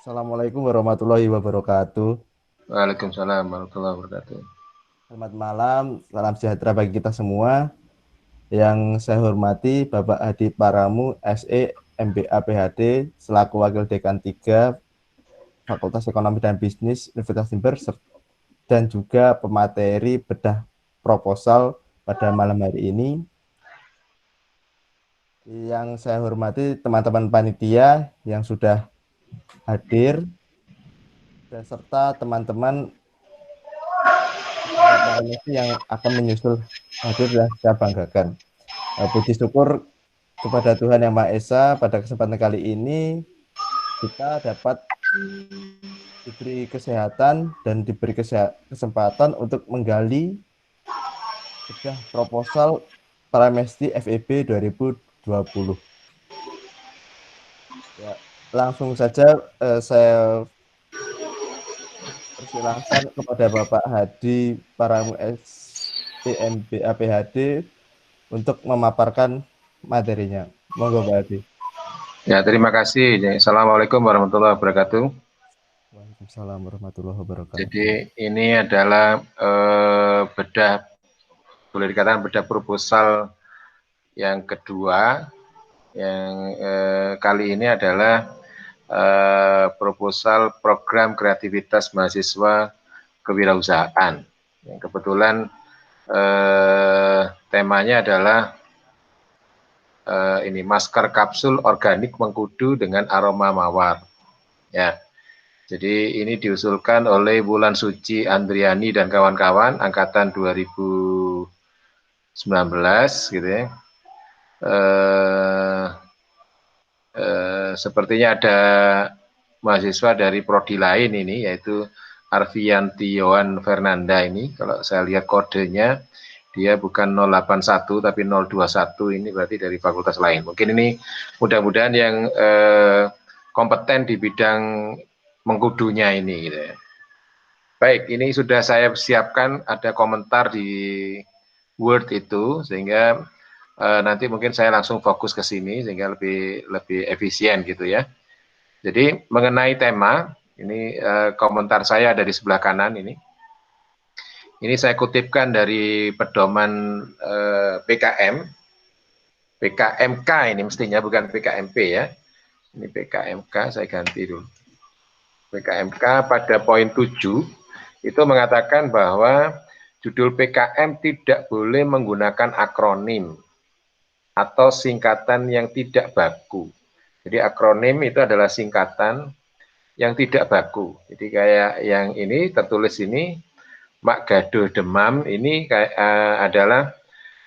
Assalamualaikum warahmatullahi wabarakatuh. Waalaikumsalam warahmatullahi wabarakatuh. Selamat malam, salam sejahtera bagi kita semua. Yang saya hormati Bapak Hadi Paramu, SE, MBA, PhD, selaku Wakil Dekan 3 Fakultas Ekonomi dan Bisnis Universitas Jember, dan juga pemateri bedah proposal pada malam hari ini. Yang saya hormati teman-teman panitia yang sudah hadir, dan serta teman-teman peserta para misi yang akan menyusul hadir dan saya banggakan. Puji syukur kepada Tuhan Yang Maha Esa, pada kesempatan kali ini kita dapat diberi kesehatan dan diberi kesempatan untuk menggali bedah proposal Pramesti FEB 2020. Ya, langsung saja saya persilahkan kepada Bapak Hadi Paramu STMBA PhD untuk memaparkan materinya. Monggo Pak Hadi. Ya, terima kasih. Assalamualaikum warahmatullahi wabarakatuh. Waalaikumsalam warahmatullahi wabarakatuh. Jadi ini adalah bedah, boleh dikatakan bedah proposal yang kedua. Yang kali ini adalah proposal program kreativitas mahasiswa kewirausahaan. Yang kebetulan temanya adalah ini masker kapsul organik mengkudu dengan aroma mawar. Ya, jadi ini diusulkan oleh Wulan Suci Andriani dan kawan-kawan angkatan 2019 gitu ya. Sepertinya ada mahasiswa dari prodi lain ini, yaitu Arfianti Yohan Fernanda ini. Kalau saya lihat kodenya, dia bukan 081 tapi 021, ini berarti dari fakultas lain. Mungkin ini mudah-mudahan yang kompeten di bidang mengkudunya ini gitu ya. Baik, ini sudah saya siapkan ada komentar di Word itu, sehingga nanti mungkin saya langsung fokus ke sini sehingga lebih efisien gitu ya. Jadi mengenai tema, ini komentar saya ada di sebelah kanan ini. Ini saya kutipkan dari pedoman PKM, PKMK ini mestinya, bukan PKMP ya. Ini PKMK, saya ganti dulu. PKMK pada poin 7 itu mengatakan bahwa judul PKM tidak boleh menggunakan akronim atau singkatan yang tidak baku. Jadi akronim itu adalah singkatan yang tidak baku. Jadi kayak yang ini tertulis ini, Mak Gaduh Demam, ini adalah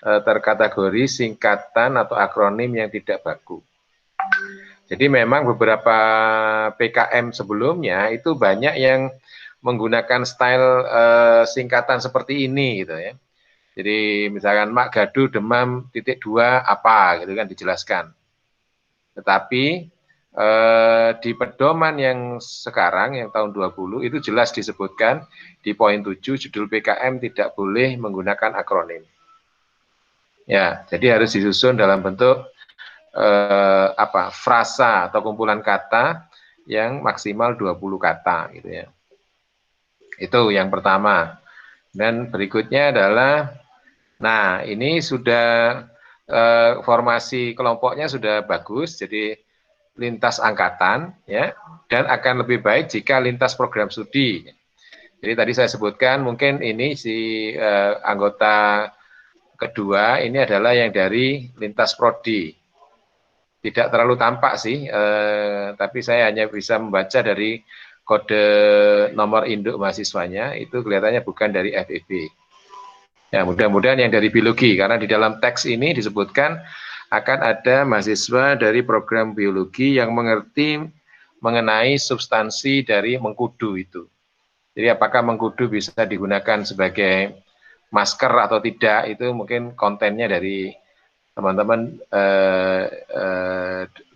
terkategori singkatan atau akronim yang tidak baku. Jadi memang beberapa PKM sebelumnya itu banyak yang menggunakan style singkatan seperti ini gitu ya. Jadi misalkan Mak Gaduh Demam (2) apa gitu kan dijelaskan. Tetapi di pedoman yang sekarang yang tahun 20 itu jelas disebutkan di poin 7 judul PKM tidak boleh menggunakan akronim. Ya, jadi harus disusun dalam bentuk frasa atau kumpulan kata yang maksimal 20 kata gitu ya. Itu yang pertama. Dan berikutnya adalah, nah ini sudah formasi kelompoknya sudah bagus, jadi lintas angkatan ya, dan akan lebih baik jika lintas program studi. Jadi tadi saya sebutkan mungkin ini si anggota kedua ini adalah yang dari lintas prodi. Tidak terlalu tampak sih, tapi saya hanya bisa membaca dari kode nomor induk mahasiswanya, itu kelihatannya bukan dari FEB. Ya, mudah-mudahan yang dari biologi, karena di dalam teks ini disebutkan akan ada mahasiswa dari program biologi yang mengerti mengenai substansi dari mengkudu itu. Jadi apakah mengkudu bisa digunakan sebagai masker atau tidak, itu mungkin kontennya dari teman-teman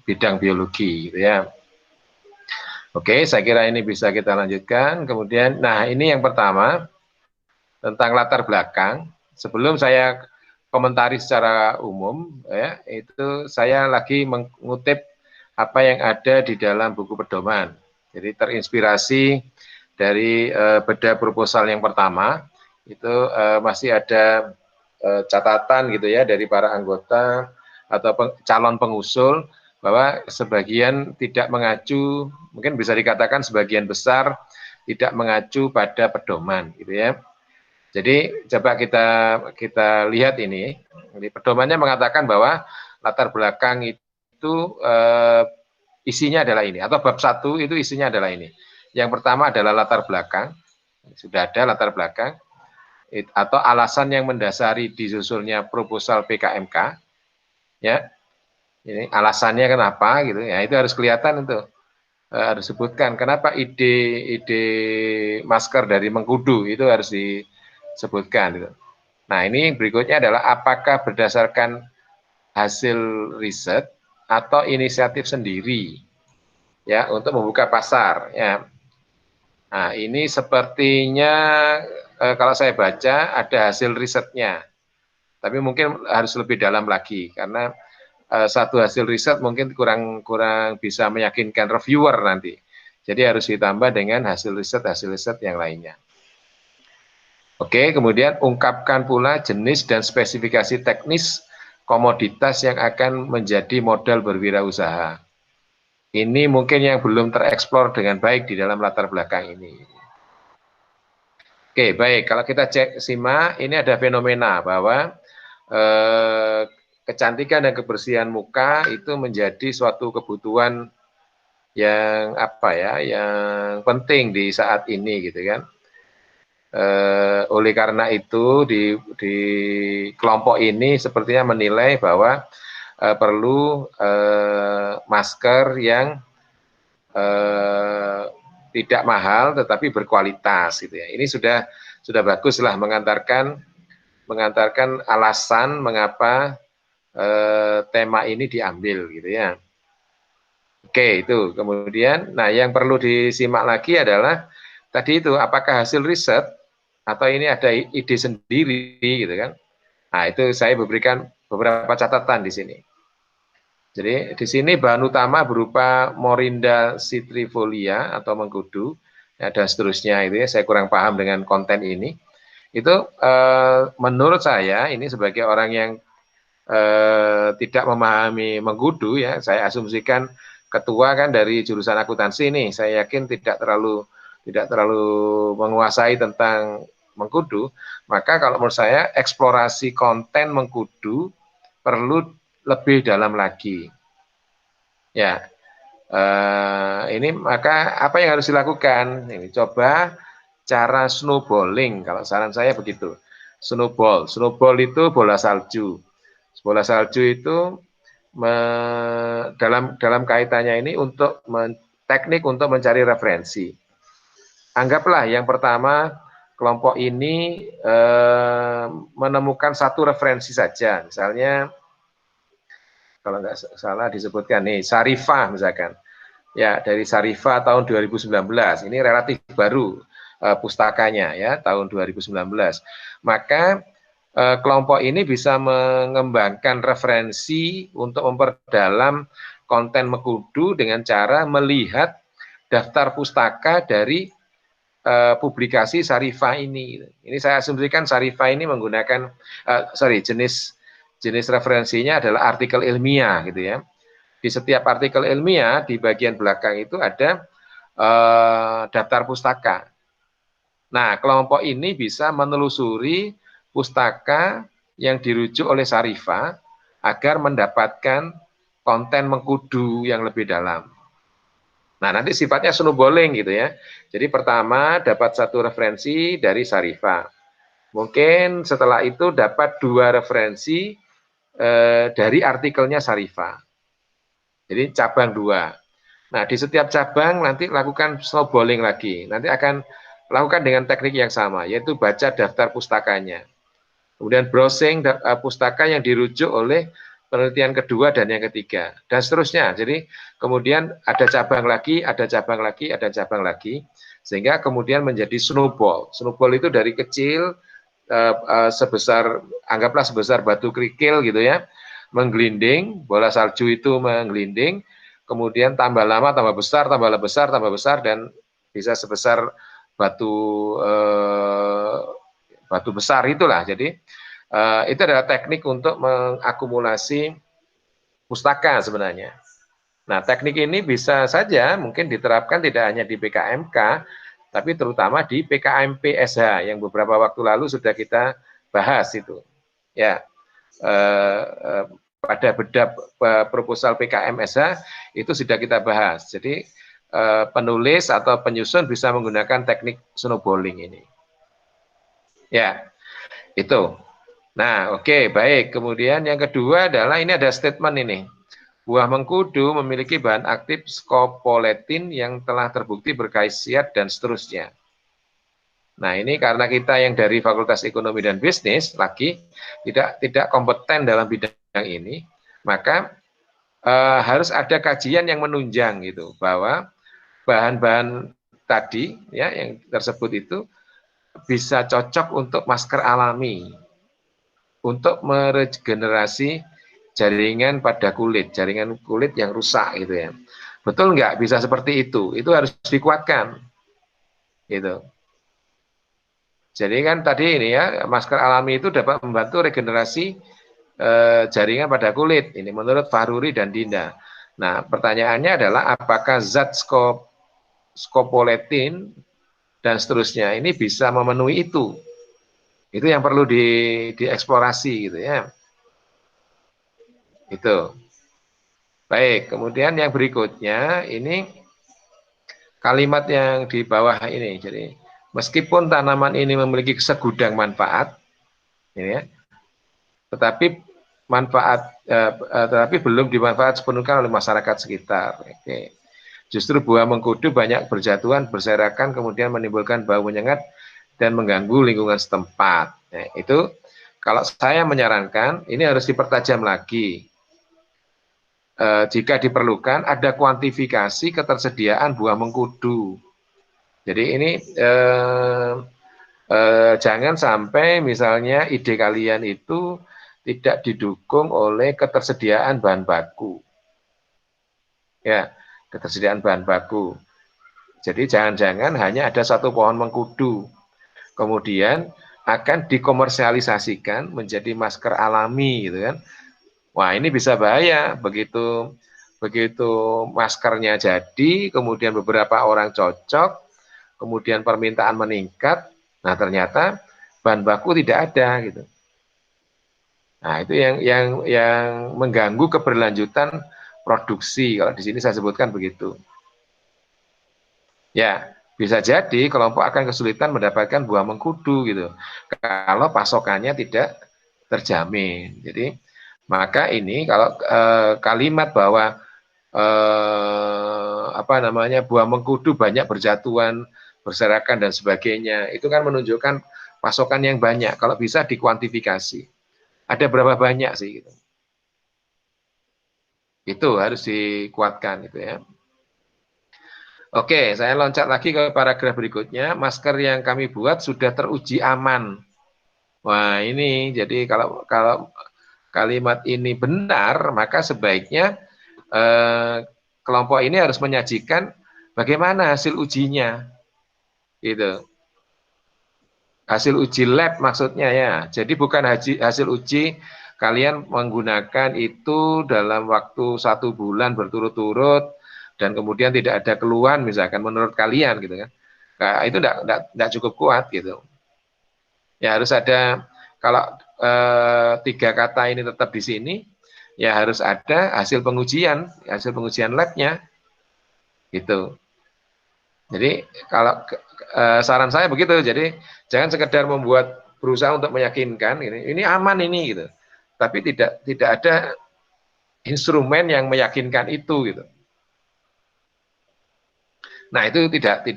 bidang biologi gitu ya. Oke, saya kira ini bisa kita lanjutkan. Kemudian, nah ini yang pertama tentang latar belakang. Sebelum saya komentari secara umum, ya, itu saya lagi mengutip apa yang ada di dalam buku pedoman. Jadi terinspirasi dari beda proposal yang pertama, itu masih ada catatan gitu ya dari para anggota atau calon pengusul bahwa sebagian tidak mengacu, mungkin bisa dikatakan sebagian besar tidak mengacu pada pedoman gitu ya. Jadi coba kita lihat ini. Jadi pedomannya mengatakan bahwa latar belakang itu isinya adalah ini, atau bab 1 itu isinya adalah ini. Yang pertama adalah latar belakang, sudah ada latar belakang, atau alasan yang mendasari disusulnya proposal PKMK, ya. Ini alasannya kenapa gitu, ya itu harus kelihatan itu, harus sebutkan kenapa ide masker dari Mengkudu itu harus disebutkan. Gitu. Nah ini berikutnya adalah apakah berdasarkan hasil riset atau inisiatif sendiri, ya untuk membuka pasar, ya. Nah ini sepertinya kalau saya baca ada hasil risetnya, tapi mungkin harus lebih dalam lagi karena satu hasil riset mungkin kurang bisa meyakinkan reviewer nanti. Jadi harus ditambah dengan hasil riset yang lainnya. Oke, kemudian ungkapkan pula jenis dan spesifikasi teknis komoditas yang akan menjadi modal berwirausaha. Ini mungkin yang belum tereksplor dengan baik di dalam latar belakang ini. Oke, baik. Kalau kita simak, ini ada fenomena bahwa kecantikan dan kebersihan muka itu menjadi suatu kebutuhan yang yang penting di saat ini gitu kan. Oleh karena itu di kelompok ini sepertinya menilai bahwa perlu masker yang tidak mahal tetapi berkualitas gitu ya. Ini sudah baguslah mengantarkan alasan mengapa tema ini diambil gitu ya. Oke, itu. Kemudian, nah yang perlu disimak lagi adalah tadi itu apakah hasil riset atau ini ada ide sendiri gitu kan. Nah, itu saya berikan beberapa catatan di sini. Jadi di sini bahan utama berupa Morinda citrifolia atau mengkudu ya, dan seterusnya itu ya, saya kurang paham dengan konten ini. Itu menurut saya ini sebagai orang yang tidak memahami mengkudu ya, saya asumsikan ketua kan dari jurusan akuntansi nih, saya yakin tidak terlalu menguasai tentang mengkudu, maka kalau menurut saya eksplorasi konten mengkudu perlu lebih dalam lagi. Ya, ini maka apa yang harus dilakukan? Ini coba cara snowballing, kalau saran saya begitu. Snowball itu bola salju. Bola salju itu dalam kaitannya ini untuk teknik untuk mencari referensi. Anggaplah yang pertama kelompok ini menemukan satu referensi saja, misalnya kalau nggak salah disebutkan nih Sarifah misalkan, ya dari Sarifah tahun 2019, ini relatif baru pustakanya ya tahun 2019, maka kelompok ini bisa mengembangkan referensi untuk memperdalam konten Mengkudu dengan cara melihat daftar pustaka dari publikasi Sarifah ini. Ini saya asumsikan Sarifah ini menggunakan jenis referensinya adalah artikel ilmiah gitu ya. Di setiap artikel ilmiah di bagian belakang itu ada daftar pustaka. Nah, kelompok ini bisa menelusuri pustaka yang dirujuk oleh Sarifah agar mendapatkan konten Mengkudu yang lebih dalam. Nah, nanti sifatnya snowballing gitu ya. Jadi pertama dapat satu referensi dari Sarifah. Mungkin setelah itu dapat dua referensi dari artikelnya Sarifah. Jadi cabang dua. Nah, di setiap cabang nanti lakukan snowballing lagi. Nanti akan lakukan dengan teknik yang sama, yaitu baca daftar pustakanya. Kemudian browsing pustaka yang dirujuk oleh penelitian kedua dan yang ketiga, dan seterusnya. Jadi kemudian ada cabang lagi, ada cabang lagi, ada cabang lagi, sehingga kemudian menjadi snowball. Snowball itu dari kecil anggaplah sebesar batu kerikil gitu ya, menggelinding, bola salju itu menggelinding, kemudian tambah lama, tambah besar, tambah besar, tambah besar, dan bisa sebesar batu batu besar itulah. Jadi itu adalah teknik untuk mengakumulasi pustaka sebenarnya. Nah, teknik ini bisa saja mungkin diterapkan tidak hanya di PKMK, tapi terutama di PKMP SH yang beberapa waktu lalu sudah kita bahas itu. Ya, pada bedah proposal PKM SH itu sudah kita bahas. Jadi penulis atau penyusun bisa menggunakan teknik snowballing ini. Ya, itu. Nah, oke, baik. Kemudian yang kedua adalah ini ada statement ini. Buah mengkudu memiliki bahan aktif scopoletin yang telah terbukti berkhasiat dan seterusnya. Nah, ini karena kita yang dari Fakultas Ekonomi dan Bisnis lagi tidak kompeten dalam bidang ini, maka harus ada kajian yang menunjang gitu bahwa bahan-bahan tadi ya yang tersebut itu bisa cocok untuk masker alami, untuk meregenerasi jaringan pada kulit, jaringan kulit yang rusak gitu ya. Betul nggak bisa seperti itu? Itu harus dikuatkan. Gitu. Jadi kan tadi ini ya, masker alami itu dapat membantu regenerasi jaringan pada kulit. Ini menurut Fahruri dan Dinda. Nah, pertanyaannya adalah apakah zat scopoletin dan seterusnya ini bisa memenuhi itu? Itu yang perlu dieksplorasi gitu ya. Itu. Baik, kemudian yang berikutnya ini kalimat yang di bawah ini. Jadi, meskipun tanaman ini memiliki segudang manfaat, ini ya, tetapi belum dimanfaat sepenuhnya oleh masyarakat sekitar. Oke. Justru buah mengkudu banyak berjatuhan, berserakan, kemudian menimbulkan bau menyengat dan mengganggu lingkungan setempat. Nah, itu kalau saya menyarankan ini harus dipertajam lagi. Jika diperlukan ada kuantifikasi ketersediaan buah mengkudu. Jadi ini jangan sampai misalnya ide kalian itu tidak didukung oleh ketersediaan bahan baku. Ya, ketersediaan bahan baku. Jadi jangan-jangan hanya ada satu pohon mengkudu. Kemudian akan dikomersialisasikan menjadi masker alami gitu kan. Wah, ini bisa bahaya begitu maskernya jadi, kemudian beberapa orang cocok, kemudian permintaan meningkat, nah ternyata bahan baku tidak ada gitu. Nah, itu yang mengganggu keberlanjutan produksi. Kalau di sini saya sebutkan begitu. Ya, bisa jadi kelompok akan kesulitan mendapatkan buah mengkudu gitu. Kalau pasokannya tidak terjamin. Jadi maka ini kalau kalimat bahwa buah mengkudu banyak berjatuhan, berserakan dan sebagainya, itu kan menunjukkan pasokan yang banyak. Kalau bisa dikuantifikasi, ada berapa banyak sih gitu. Itu harus dikuatkan gitu ya. Oke, saya loncat lagi ke paragraf berikutnya. Masker yang kami buat sudah teruji aman. Wah, ini jadi kalau kalimat ini benar, maka sebaiknya kelompok ini harus menyajikan bagaimana hasil ujinya. Gitu. Hasil uji lab maksudnya ya. Jadi bukan hasil uji kalian menggunakan itu dalam waktu 1 bulan berturut-turut dan kemudian tidak ada keluhan misalkan menurut kalian gitu kan. Nah, itu tidak cukup kuat gitu. Ya harus ada kalau 3 kata ini tetap di sini, ya harus ada hasil pengujian labnya gitu. Jadi kalau saran saya begitu, jadi jangan sekedar berusaha untuk meyakinkan ini aman ini gitu, tapi tidak ada instrumen yang meyakinkan itu gitu. Nah itu tidak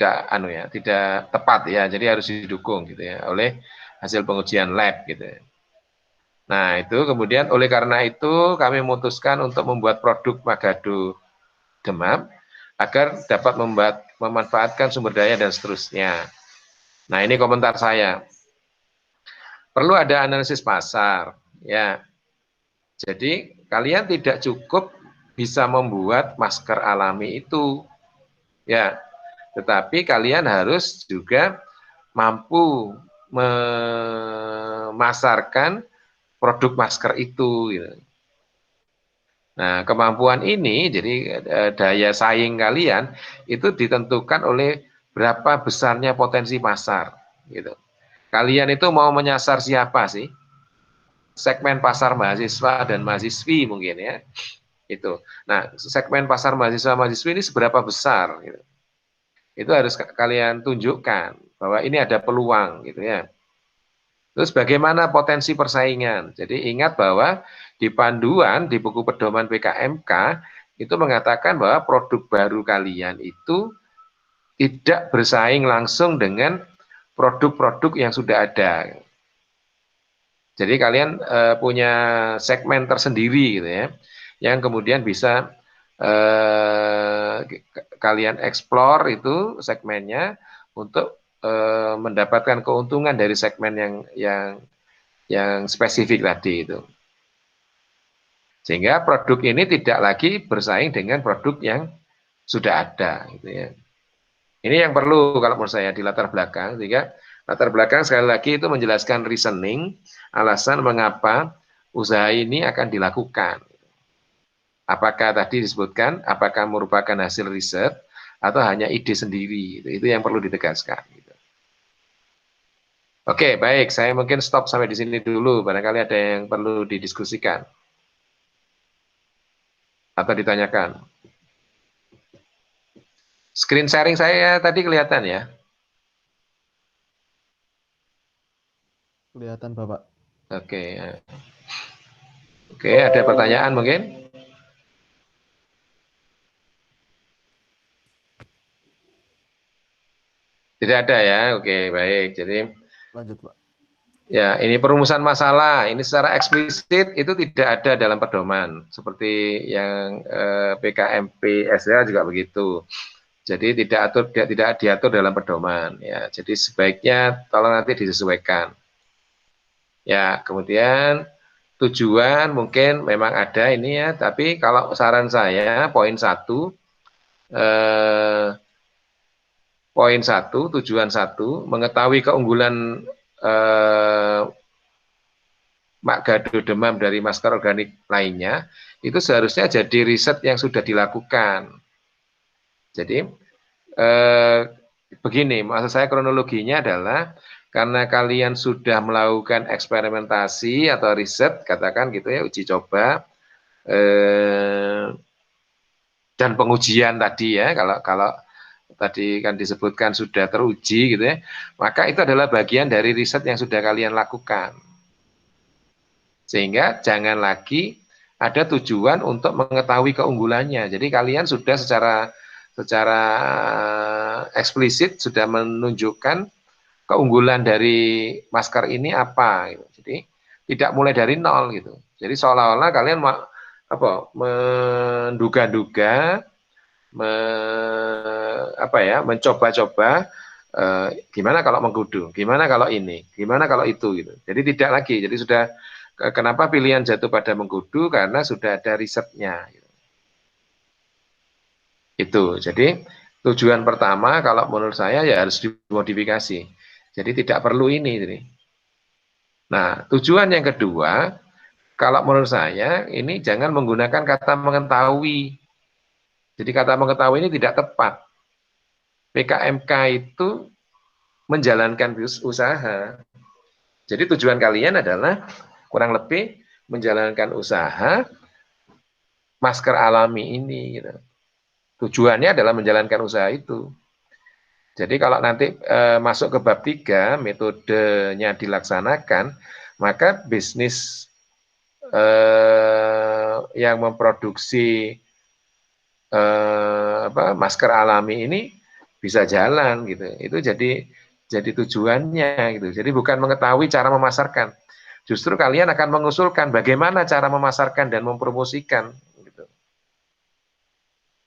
tepat ya, jadi harus didukung gitu ya oleh hasil pengujian lab gitu. Nah itu kemudian oleh karena itu kami memutuskan untuk membuat produk Magado Demam agar dapat memanfaatkan sumber daya dan seterusnya. Nah ini komentar saya. Perlu ada analisis pasar, ya. Jadi kalian tidak cukup bisa membuat masker alami itu. Ya, tetapi kalian harus juga mampu memasarkan produk masker itu. Gitu. Nah, kemampuan ini, jadi daya saing kalian itu ditentukan oleh berapa besarnya potensi pasar. Gitu. Kalian itu mau menyasar siapa sih? Segmen pasar mahasiswa dan mahasiswi mungkin ya. Itu. Nah, segmen pasar mahasiswa mahasiswi ini seberapa besar? Gitu. Itu harus kalian tunjukkan bahwa ini ada peluang, gitu ya. Terus bagaimana potensi persaingan? Jadi ingat bahwa di panduan di buku pedoman PKMK itu mengatakan bahwa produk baru kalian itu tidak bersaing langsung dengan produk-produk yang sudah ada. Jadi kalian punya segmen tersendiri gitu ya, yang kemudian bisa kalian eksplor itu segmennya untuk mendapatkan keuntungan dari segmen yang spesifik tadi itu. Sehingga produk ini tidak lagi bersaing dengan produk yang sudah ada. Gitu ya. Ini yang perlu kalau menurut saya di latar belakang. Sehingga latar belakang sekali lagi itu menjelaskan reasoning, alasan mengapa usaha ini akan dilakukan. Apakah tadi disebutkan, apakah merupakan hasil riset atau hanya ide sendiri. Itu yang perlu ditegaskan. Gitu. Oke, baik. Saya mungkin stop sampai di sini dulu. Barangkali ada yang perlu didiskusikan atau ditanyakan. Screen sharing saya tadi kelihatan ya? Kelihatan Bapak. Oke. Oke, ada pertanyaan mungkin? Tidak ada ya? Oke, baik. Jadi Lanjut Pak. ya, ini perumusan masalah. Ini secara eksplisit itu tidak ada dalam pedoman. Seperti yang PKMP SDA juga begitu. Jadi tidak diatur dalam pedoman. Ya, jadi sebaiknya tolong nanti disesuaikan. Ya, kemudian tujuan mungkin memang ada ini ya. Tapi kalau saran saya poin 1, tujuan 1, mengetahui keunggulan mak gado demam dari masker organik lainnya, itu seharusnya jadi riset yang sudah dilakukan. Jadi begini, maksud saya kronologinya adalah karena kalian sudah melakukan eksperimentasi atau riset, katakan gitu ya, uji coba dan pengujian tadi ya, kalau tadi kan disebutkan sudah teruji gitu ya, maka itu adalah bagian dari riset yang sudah kalian lakukan. Sehingga jangan lagi ada tujuan untuk mengetahui keunggulannya. Jadi kalian sudah secara eksplisit sudah menunjukkan keunggulan dari masker ini apa. Gitu. Jadi tidak mulai dari nol gitu. Jadi seolah-olah kalian menduga-duga, mencoba-coba. Gimana kalau mengkudu, gimana kalau ini, gimana kalau itu gitu. Jadi tidak lagi. Jadi sudah. Kenapa pilihan jatuh pada mengkudu? Karena sudah ada risetnya. Itu. Jadi tujuan pertama kalau menurut saya ya harus dimodifikasi. Jadi tidak perlu ini. Nah, tujuan yang kedua, kalau menurut saya ini jangan menggunakan kata mengetahui. Jadi kata mengetahui ini tidak tepat. PKMK itu menjalankan usaha. Jadi tujuan kalian adalah kurang lebih menjalankan usaha masker alami ini gitu. Tujuannya adalah menjalankan usaha itu. Jadi kalau nanti masuk ke bab 3 metodenya dilaksanakan, maka bisnis yang memproduksi masker alami ini bisa jalan gitu. Itu jadi tujuannya gitu. Jadi bukan mengetahui cara memasarkan. Justru kalian akan mengusulkan bagaimana cara memasarkan dan mempromosikan gitu.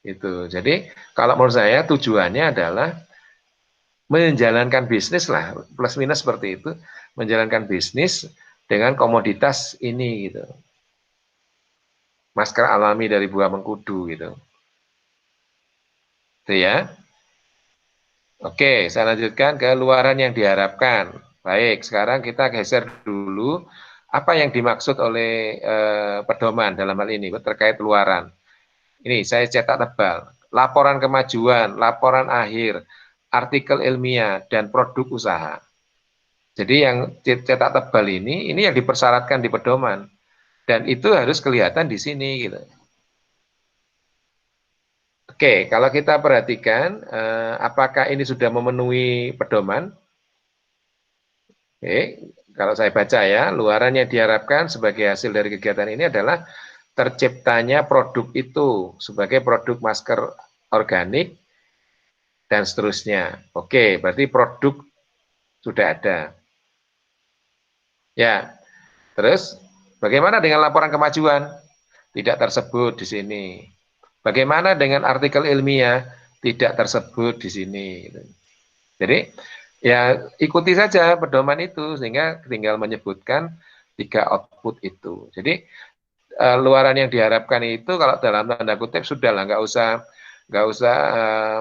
Itu. Jadi kalau menurut saya tujuannya adalah menjalankan bisnis lah, plus minus seperti itu, menjalankan bisnis dengan komoditas ini gitu. masker alami dari buah mengkudu gitu. Itu ya. Oke, saya lanjutkan ke luaran yang diharapkan. Baik, sekarang kita geser dulu apa yang dimaksud oleh pedoman dalam hal ini terkait luaran. Ini saya cetak tebal. Laporan kemajuan, laporan akhir, artikel ilmiah, dan produk usaha. Jadi yang cetak tebal ini yang dipersyaratkan di pedoman. Dan itu harus kelihatan di sini gitu. Oke, kalau kita perhatikan, apakah ini sudah memenuhi pedoman? Oke, kalau saya baca ya, luaran yang diharapkan sebagai hasil dari kegiatan ini adalah terciptanya produk itu sebagai produk masker organik dan seterusnya. Oke, berarti produk sudah ada. Ya, terus bagaimana dengan laporan kemajuan? Tidak tersebut di sini. Bagaimana dengan artikel ilmiah? Tidak tersebut di sini. Jadi ya ikuti saja pedoman itu sehingga tinggal menyebutkan 3 output itu. Jadi luaran yang diharapkan itu kalau dalam tanda kutip sudah lah, nggak usah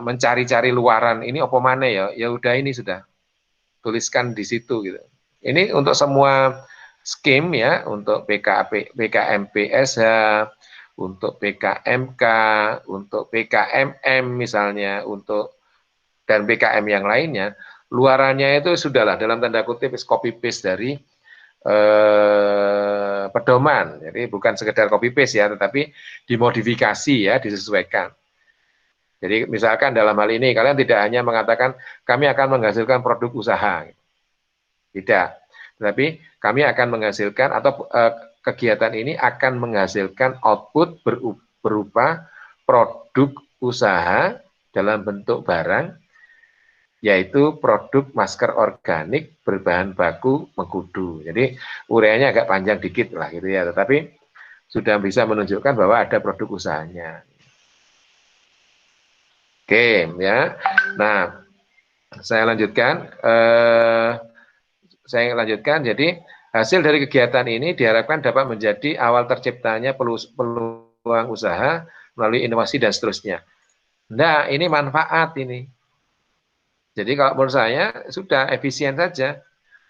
mencari-cari luaran ini apa mana ya udah ini sudah tuliskan di situ gitu. Ini untuk semua skim ya, untuk PKMPSH, untuk PKMK, untuk PKMM misalnya, untuk dan PKM yang lainnya, luarannya itu sudahlah dalam tanda kutip copy paste dari pedoman. Jadi bukan sekedar copy paste ya, tetapi dimodifikasi ya, disesuaikan. Jadi misalkan dalam hal ini kalian tidak hanya mengatakan kami akan menghasilkan produk usaha, tidak. Tetapi kami akan menghasilkan atau kegiatan ini akan menghasilkan output berupa produk usaha dalam bentuk barang, yaitu produk masker organik berbahan baku mengkudu. Jadi ureanya agak panjang dikit lah gitu ya, tetapi sudah bisa menunjukkan bahwa ada produk usahanya. Oke ya. Nah, saya lanjutkan. Jadi hasil dari kegiatan ini diharapkan dapat menjadi awal terciptanya peluang usaha melalui inovasi dan seterusnya. Nah, ini manfaat ini. Jadi kalau menurut saya sudah efisien saja.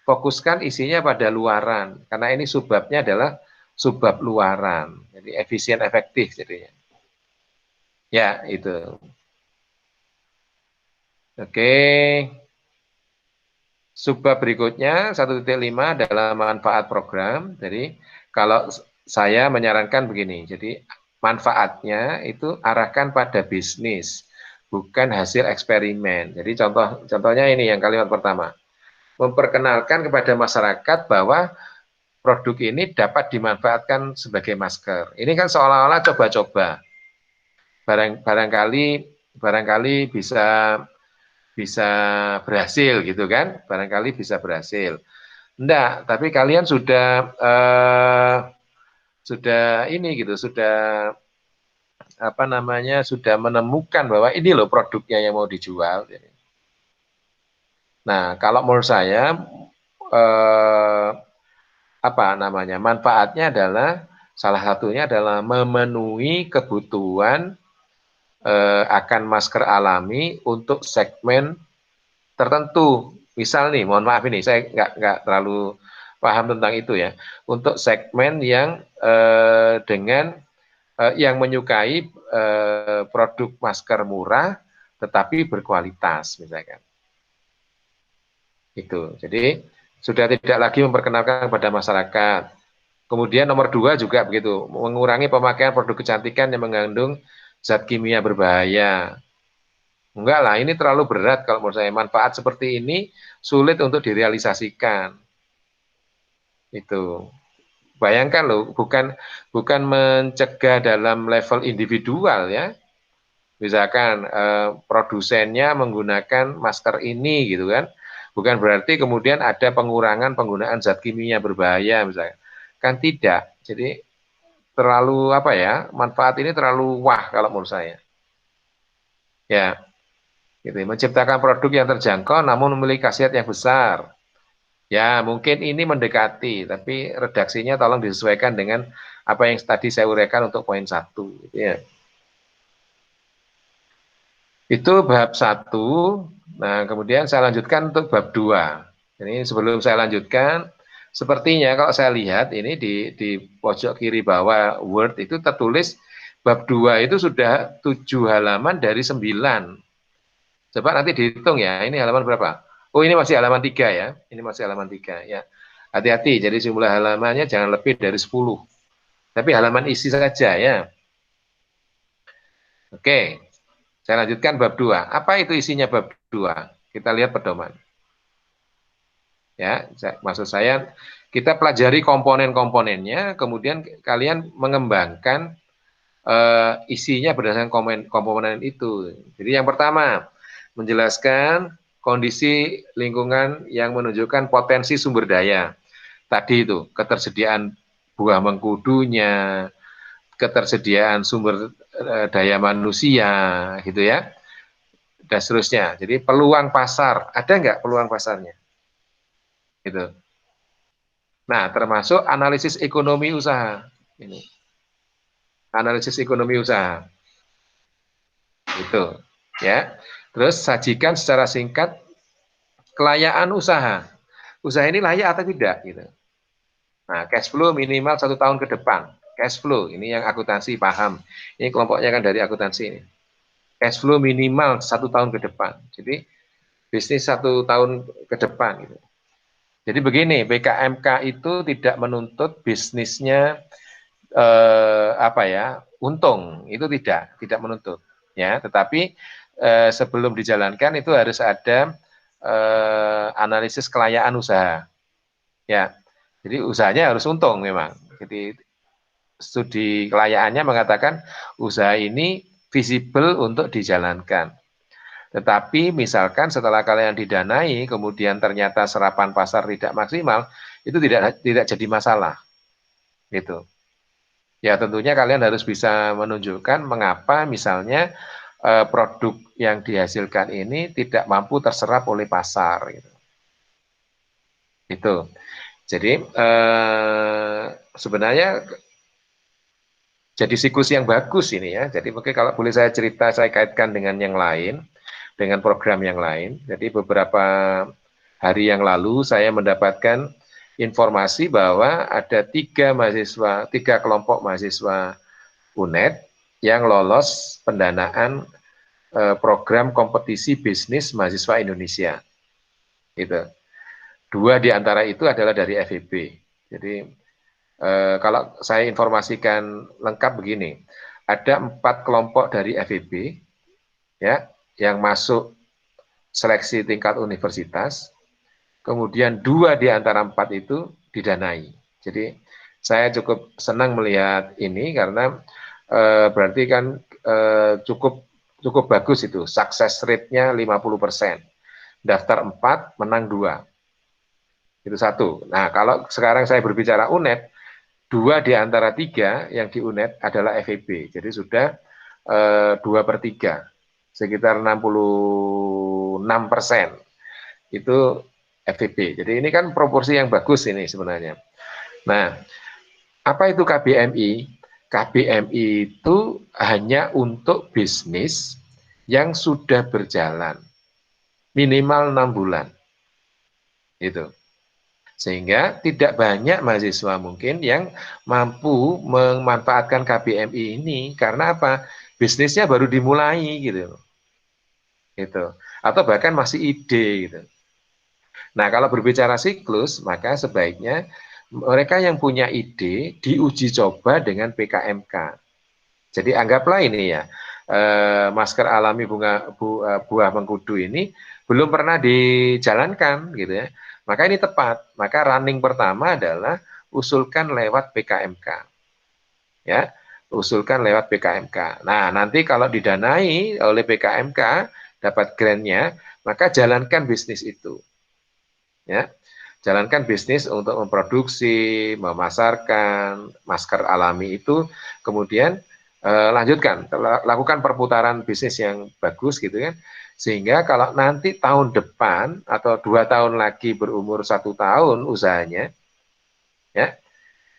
Fokuskan isinya pada luaran, karena ini subbabnya adalah subbab luaran. Jadi efisien efektif jadinya. Ya, itu. Oke. Subbab berikutnya 1.5 adalah manfaat program. Jadi kalau saya menyarankan begini, jadi manfaatnya itu arahkan pada bisnis, bukan hasil eksperimen. Jadi contohnya ini yang kalimat pertama. Memperkenalkan kepada masyarakat bahwa produk ini dapat dimanfaatkan sebagai masker. Ini kan seolah-olah coba-coba. Barangkali bisa berhasil gitu kan? Barangkali bisa berhasil. Enggak, tapi kalian sudah ini gitu, sudah apa namanya, sudah menemukan bahwa ini loh produknya yang mau dijual. Nah, kalau menurut saya apa namanya, manfaatnya adalah salah satunya adalah memenuhi kebutuhan akan masker alami untuk segmen tertentu. Misal nih, mohon maaf ini saya nggak terlalu paham tentang itu ya. Untuk segmen yang dengan yang menyukai produk masker murah tetapi berkualitas misalkan. Itu. Jadi sudah tidak lagi memperkenalkan kepada masyarakat. Kemudian nomor 2 juga begitu, mengurangi pemakaian produk kecantikan yang mengandung zat kimia berbahaya. Enggak lah, ini terlalu berat kalau menurut saya. Manfaat seperti ini sulit untuk direalisasikan. Itu. Bayangkan loh, bukan mencegah dalam level individual ya. Misalkan produsennya menggunakan masker ini gitu kan. Bukan berarti kemudian ada pengurangan penggunaan zat kimia berbahaya misalkan. Kan tidak. Jadi terlalu apa ya, manfaat ini terlalu wah kalau menurut saya. Ya, gitu. Menciptakan produk yang terjangkau namun memiliki khasiat yang besar. Ya, mungkin ini mendekati, tapi redaksinya tolong disesuaikan dengan apa yang tadi saya uraikan untuk poin 1. Gitu ya. Itu bab 1. Nah, kemudian saya lanjutkan untuk bab 2. Ini sebelum saya lanjutkan, sepertinya kalau saya lihat ini di pojok kiri bawah Word itu tertulis bab 2 itu sudah 7 halaman dari 9. Coba nanti dihitung ya, ini halaman berapa? Oh, ini masih halaman 3 ya. Ini masih halaman 3 ya. Hati-hati, jadi jumlah halamannya jangan lebih dari 10. Tapi halaman isi saja ya. Oke, saya lanjutkan bab 2. Apa itu isinya bab 2? Kita lihat pedoman. Ya, maksud saya kita pelajari komponen-komponennya, kemudian kalian mengembangkan isinya berdasarkan komponen itu. Jadi yang pertama, menjelaskan kondisi lingkungan yang menunjukkan potensi sumber daya. Tadi itu, ketersediaan buah mengkudunya, ketersediaan sumber daya manusia, gitu ya, dan seterusnya. Jadi peluang pasar, ada nggak peluang pasarnya? Gitu. Nah, termasuk analisis ekonomi usaha. Ini. Analisis ekonomi usaha. Itu. Ya. Terus sajikan secara singkat kelayaan usaha. Usaha ini layak atau tidak? Gitu. Nah, cash flow minimal 1 tahun ke depan. Cash flow, ini yang akuntansi paham. Ini kelompoknya kan dari akuntansi ini. Cash flow minimal 1 tahun ke depan. Jadi bisnis 1 tahun ke depan. Gitu. Jadi begini, BKMK itu tidak menuntut bisnisnya apa ya, untung, itu tidak menuntut, ya. Tetapi sebelum dijalankan itu harus ada analisis kelayaan usaha, ya. Jadi usahanya harus untung memang. Jadi studi kelayaannya mengatakan usaha ini visible untuk dijalankan. Tetapi misalkan setelah kalian didanai, kemudian ternyata serapan pasar tidak maksimal, itu tidak jadi masalah, gitu. Ya tentunya kalian harus bisa menunjukkan mengapa misalnya produk yang dihasilkan ini tidak mampu terserap oleh pasar. Gitu. Itu. Jadi sebenarnya jadi siklus yang bagus ini ya. Jadi mungkin kalau boleh saya cerita, saya kaitkan dengan yang lain, dengan program yang lain. Jadi beberapa hari yang lalu saya mendapatkan informasi bahwa ada 3 kelompok mahasiswa UNED yang lolos pendanaan program kompetisi bisnis mahasiswa Indonesia. Gitu. 2 di antara itu adalah dari FEB. Jadi kalau saya informasikan lengkap begini, ada 4 kelompok dari FEB ya yang masuk seleksi tingkat universitas, kemudian 2 di antara 4 itu didanai. Jadi saya cukup senang melihat ini karena berarti kan cukup bagus itu, sukses rate-nya 50%. Daftar 4, menang 2. Itu 1. Nah, kalau sekarang saya berbicara UNED, 2 di antara 3 yang di UNED adalah FEB. Jadi sudah 2/3, sekitar 66% itu FEB. Jadi ini kan proporsi yang bagus ini sebenarnya. Nah, apa itu KBMI? KBMI itu hanya untuk bisnis yang sudah berjalan minimal 6 bulan. Itu. Sehingga tidak banyak mahasiswa mungkin yang mampu memanfaatkan KBMI ini karena apa? Bisnisnya baru dimulai gitu. Gitu. Atau bahkan masih ide gitu. Nah, kalau berbicara siklus, maka sebaiknya mereka yang punya ide diuji coba dengan PKMK. Jadi anggaplah ini ya, masker alami buah mengkudu ini belum pernah dijalankan gitu ya. Maka ini tepat. Maka running pertama adalah usulkan lewat PKMK. Ya, usulkan lewat PKMK. Nah, nanti kalau didanai oleh PKMK dapat grantnya, maka jalankan bisnis itu. Ya, jalankan bisnis untuk memproduksi, memasarkan masker alami itu, kemudian lanjutkan, lakukan perputaran bisnis yang bagus gitu kan, sehingga kalau nanti tahun depan atau 2 tahun lagi berumur 1 tahun usahanya, ya,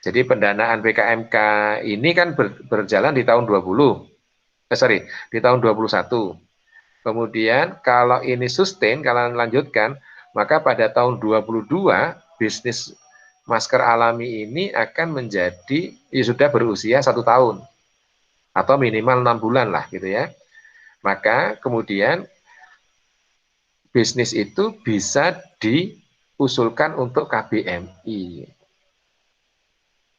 jadi pendanaan PKMK ini kan berjalan di tahun 20, di tahun 21. Kemudian kalau ini sustain, kalau lanjutkan, maka pada tahun 22 bisnis masker alami ini akan menjadi sudah berusia 1 tahun atau minimal 6 bulan lah gitu ya. Maka kemudian bisnis itu bisa diusulkan untuk KBMI.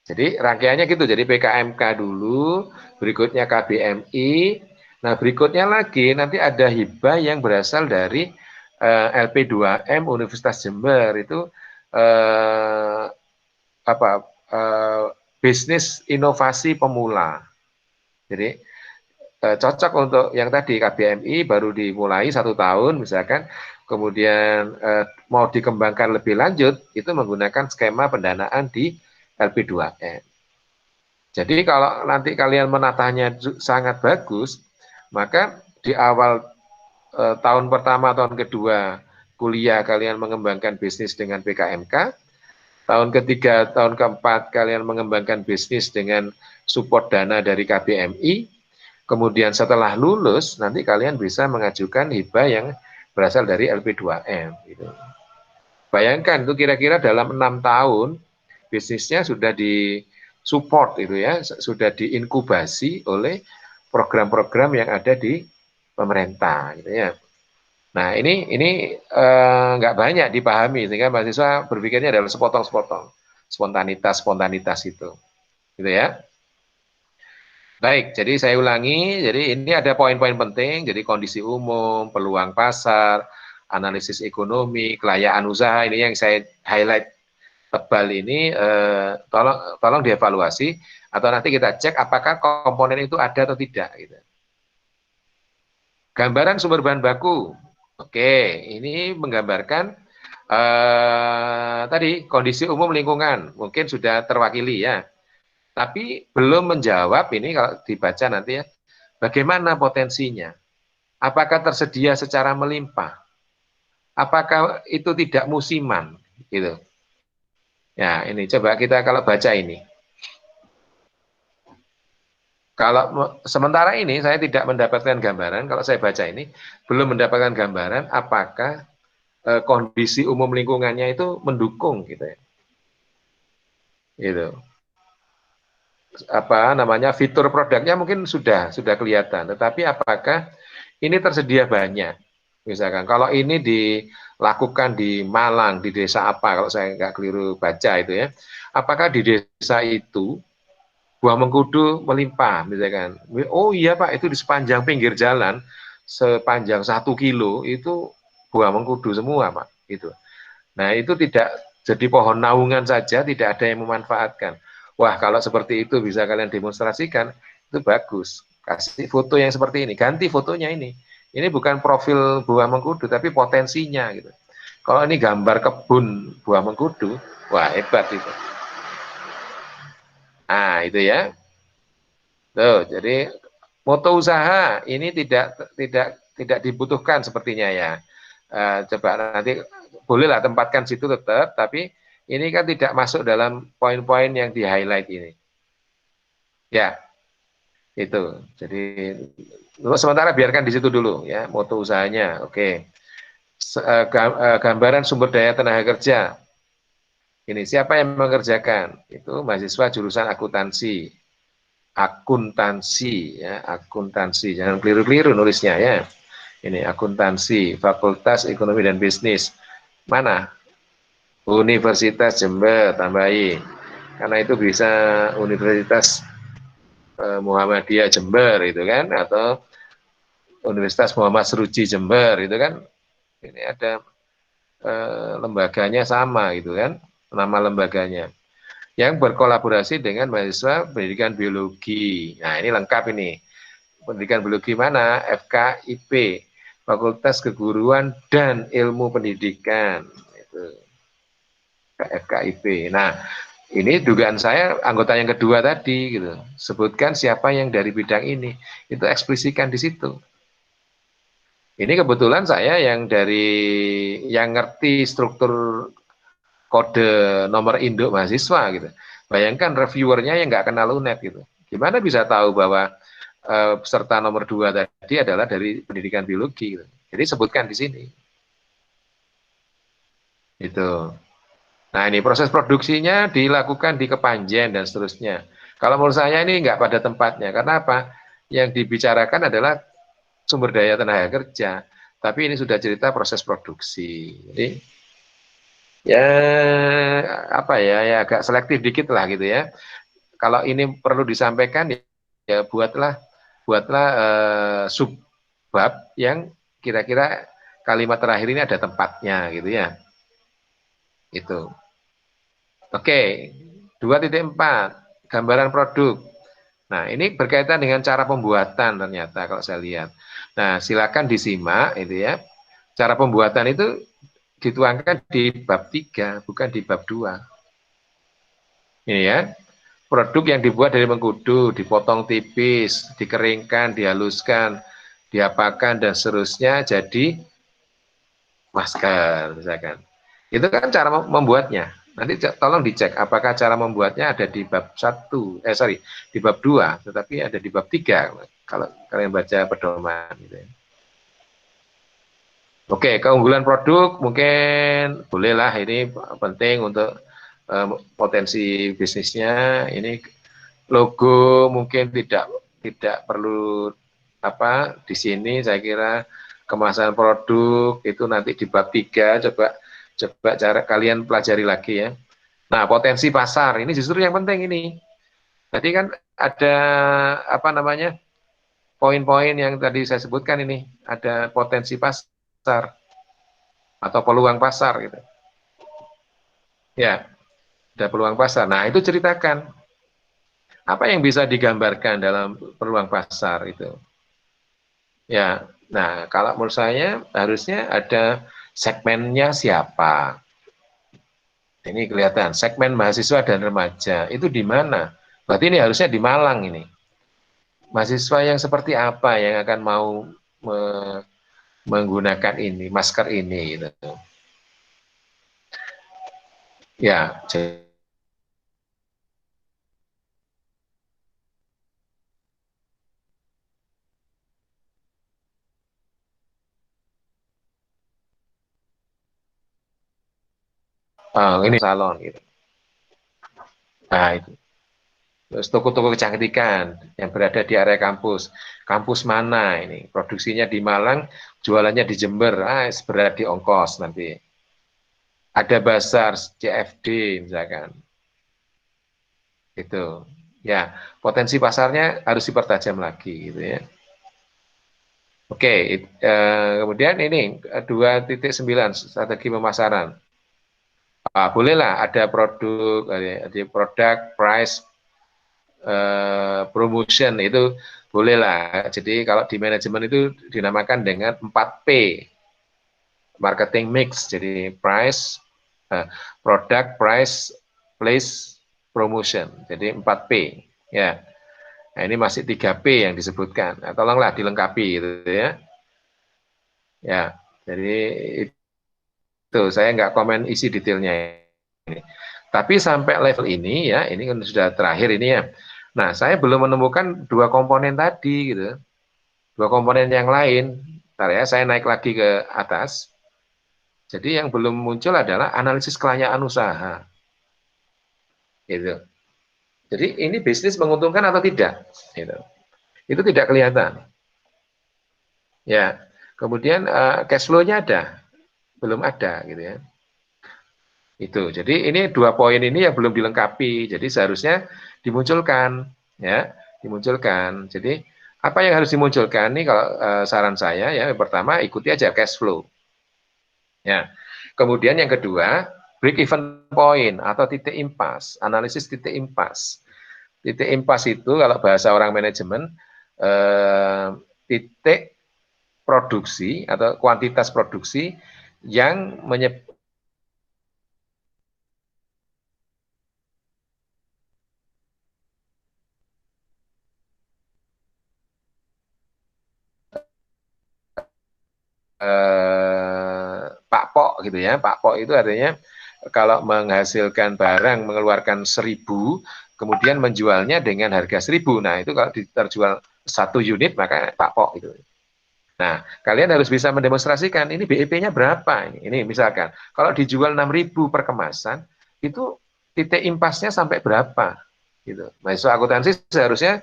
Jadi rangkaiannya gitu, jadi PKMK dulu, berikutnya KBMI, nah berikutnya lagi nanti ada hibah yang berasal dari LP2M Universitas Jember, itu bisnis inovasi pemula. Jadi cocok untuk yang tadi KBMI baru dimulai 1 tahun misalkan, kemudian mau dikembangkan lebih lanjut, itu menggunakan skema pendanaan di LP2M. Jadi kalau nanti kalian menatanya sangat bagus, maka di awal tahun pertama, tahun kedua kuliah kalian mengembangkan bisnis dengan PKMK, tahun ketiga, tahun keempat kalian mengembangkan bisnis dengan support dana dari KBMI, kemudian setelah lulus nanti kalian bisa mengajukan hibah yang berasal dari LP2M. Gitu. Bayangkan itu kira-kira dalam 6 tahun bisnisnya sudah disupport itu ya, sudah diinkubasi oleh program-program yang ada di pemerintah gitu ya. Nah ini nggak banyak dipahami sehingga mahasiswa berpikirnya adalah sepotong-sepotong, spontanitas itu, gitu ya. Baik, jadi saya ulangi, jadi ini ada poin-poin penting, jadi kondisi umum, peluang pasar, analisis ekonomi, kelayaan usaha, ini yang saya highlight tebal ini, tolong dievaluasi, atau nanti kita cek apakah komponen itu ada atau tidak. Gitu. Gambaran sumber bahan baku, oke, ini menggambarkan tadi kondisi umum lingkungan, mungkin sudah terwakili ya. Tapi belum menjawab ini kalau dibaca nanti ya, bagaimana potensinya? Apakah tersedia secara melimpah? Apakah itu tidak musiman? Gitu. Ya, ini coba kita kalau baca ini. Kalau sementara ini saya tidak mendapatkan gambaran, kalau saya baca ini belum mendapatkan gambaran apakah kondisi umum lingkungannya itu mendukung gitu ya. Gitu. Apa namanya fitur produknya mungkin sudah kelihatan, tetapi apakah ini tersedia banyak? Misalkan kalau ini dilakukan di Malang, di desa apa, kalau saya nggak keliru baca itu ya, apakah di desa itu buah mengkudu melimpah, misalkan? Oh iya Pak, itu di sepanjang pinggir jalan, sepanjang 1 kilo itu buah mengkudu semua Pak, itu. Nah itu tidak jadi pohon naungan saja, tidak ada yang memanfaatkan. Wah kalau seperti itu bisa kalian demonstrasikan, itu bagus. Kasih foto yang seperti ini, ganti fotonya ini. Ini bukan profil buah mengkudu, tapi potensinya gitu. Kalau ini gambar kebun buah mengkudu, wah hebat itu. Nah itu ya. Tuh, jadi moto usaha ini tidak dibutuhkan sepertinya ya. Coba nanti bolehlah tempatkan situ tetap, tapi ini kan tidak masuk dalam poin-poin yang di highlight ini. Ya, itu. Jadi sementara biarkan di situ dulu ya, moto usahanya. Oke. Gambaran sumber daya tenaga kerja. Ini siapa yang mengerjakan? Itu mahasiswa jurusan akuntansi. Akuntansi. Jangan keliru-keliru nulisnya ya. Ini akuntansi, Fakultas Ekonomi dan Bisnis. Mana? Universitas Jember, tambahin. Karena itu bisa Universitas Muhammadiyah Jember itu kan, atau Universitas Muhammad Seruji Jember itu kan. Ini ada lembaganya sama gitu kan, nama lembaganya. Yang berkolaborasi dengan mahasiswa pendidikan biologi. Nah ini lengkap ini. Pendidikan biologi mana? FKIP, Fakultas Keguruan dan Ilmu Pendidikan. Itu FKIP. Nah, Ini dugaan saya anggota yang kedua tadi gitu. Sebutkan siapa yang dari bidang ini. Itu eksplisikan di situ. Ini kebetulan saya yang dari yang ngerti struktur kode nomor induk mahasiswa gitu. Bayangkan reviewernya yang nggak kenal UNED gitu. Gimana bisa tahu bahwa peserta nomor 2 tadi adalah dari pendidikan biologi gitu. Jadi sebutkan di sini. Itu. Nah ini proses produksinya dilakukan di Kepanjen dan seterusnya. Kalau menurut saya ini nggak pada tempatnya. Karena apa? Yang dibicarakan adalah sumber daya tenaga kerja. Tapi ini sudah cerita proses produksi. Jadi ya apa ya, ya agak selektif dikit lah gitu ya. Kalau ini perlu disampaikan ya buatlah subbab yang kira-kira kalimat terakhir ini ada tempatnya gitu ya. Itu. Oke, 2.4 gambaran produk. Nah, ini berkaitan dengan cara pembuatan ternyata kalau saya lihat. Nah, silakan disimak itu ya. Cara pembuatan itu dituangkan di bab 3, bukan di bab 2. Ini ya. Produk yang dibuat dari mengkudu, dipotong tipis, dikeringkan, dihaluskan, diapakan dan seterusnya jadi masker misalkan. Itu kan cara membuatnya. Nanti tolong dicek apakah cara membuatnya ada di bab 1, di bab 2, tetapi ada di bab 3 kalau kalian baca pedoman gitu ya. Oke, keunggulan produk mungkin bolehlah ini penting untuk potensi bisnisnya. Ini logo mungkin tidak perlu apa di sini, saya kira kemasan produk itu nanti di bab 3 coba cara kalian pelajari lagi ya. Nah, potensi pasar ini justru yang penting ini. Tadi kan ada apa namanya? Poin-poin yang tadi saya sebutkan ini, ada potensi pasar atau peluang pasar gitu. Ya, ada peluang pasar. Nah, itu ceritakan apa yang bisa digambarkan dalam peluang pasar itu. Ya, nah kalau menurut saya harusnya ada segmennya siapa. Ini kelihatan, segmen mahasiswa dan remaja itu di mana? Berarti ini harusnya di Malang ini. Mahasiswa yang seperti apa yang akan mau menggunakan ini, masker ini gitu. Ya, ini salon gitu. Nah, itu. Terus toko-toko kecantikan yang berada di area kampus. Kampus mana ini? Produksinya di Malang, jualannya di Jember. Berat di ongkos nanti. Ada bazar CFD misalkan. Itu. Ya, potensi pasarnya harus dipertajam lagi gitu ya. Oke, kemudian ini 2.9 strategi pemasaran. Bolehlah ada produk, price, promotion itu bolehlah. Jadi kalau di manajemen itu dinamakan dengan 4P, marketing mix. Jadi price, product, price, place, promotion. Jadi 4P. Ya. Nah, ini masih 3P yang disebutkan. Nah, tolonglah dilengkapi gitu ya. Ya. Jadi itu saya nggak komen isi detailnya ini. Tapi sampai level ini ya, ini kan sudah terakhir ini ya. Nah, saya belum menemukan dua komponen tadi gitu. Dua komponen yang lain. Bentar ya, saya naik lagi ke atas. Jadi yang belum muncul adalah analisis kelayakan usaha. Gitu. Jadi ini bisnis menguntungkan atau tidak? Gitu. Itu tidak kelihatan. Ya. Kemudian cash flow-nya ada, belum ada gitu ya. Itu. Jadi ini dua poin ini yang belum dilengkapi. Jadi seharusnya dimunculkan, ya, dimunculkan. Jadi apa yang harus dimunculkan nih kalau saran saya ya, yang pertama ikuti aja cash flow. Ya. Kemudian yang kedua, break even point atau titik impas, analisis titik impas. Titik impas itu kalau bahasa orang manajemen titik produksi atau kuantitas produksi yang Pak Pok gitu ya. Pak Pok itu artinya kalau menghasilkan barang mengeluarkan 1.000, kemudian menjualnya dengan harga 1.000. Nah itu kalau terjual 1 unit maka Pak Pok itu. Nah, kalian harus bisa mendemonstrasikan ini BEP-nya berapa. Ini misalkan, kalau dijual 6.000 per kemasan, itu titik impasnya sampai berapa. Gitu. Mahasiswa akuntansi seharusnya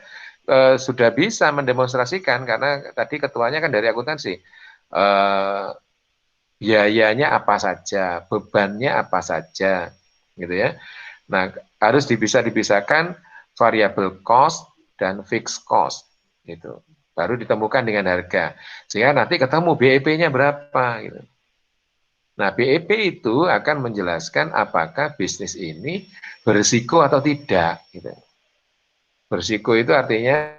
sudah bisa mendemonstrasikan, karena tadi ketuanya kan dari akuntansi. Biayanya apa saja, bebannya apa saja, gitu ya. Nah, harus bisa dipisahkan variable cost dan fixed cost, gitu. Baru ditemukan dengan harga. Sehingga nanti ketemu BEP-nya berapa, gitu. Nah, BEP itu akan menjelaskan apakah bisnis ini berisiko atau tidak, gitu. Berisiko itu artinya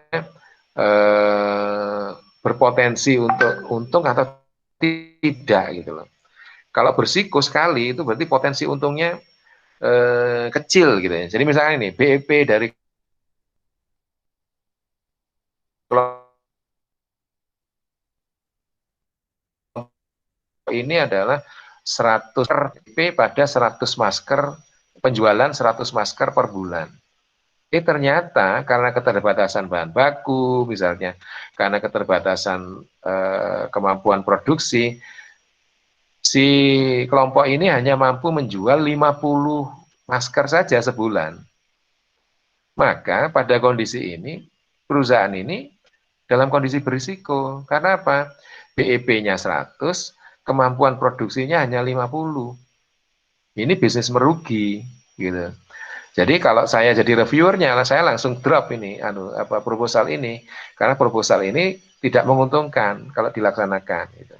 berpotensi untuk untung atau tidak, gitu loh. Kalau berisiko sekali itu berarti potensi untungnya kecil gitu ya. Jadi misalnya ini BEP dari ini adalah 100 BEP pada 100 masker, penjualan 100 masker per bulan. Ternyata karena keterbatasan bahan baku misalnya, karena keterbatasan kemampuan produksi, si kelompok ini hanya mampu menjual 50 masker saja sebulan. Maka pada kondisi ini, perusahaan ini dalam kondisi berisiko. Karena apa? BEP-nya 100, kemampuan produksinya hanya 50. Ini bisnis merugi, gitu. Jadi kalau saya jadi reviewernya, saya langsung drop ini, proposal ini, karena proposal ini tidak menguntungkan kalau dilaksanakan. Gitu.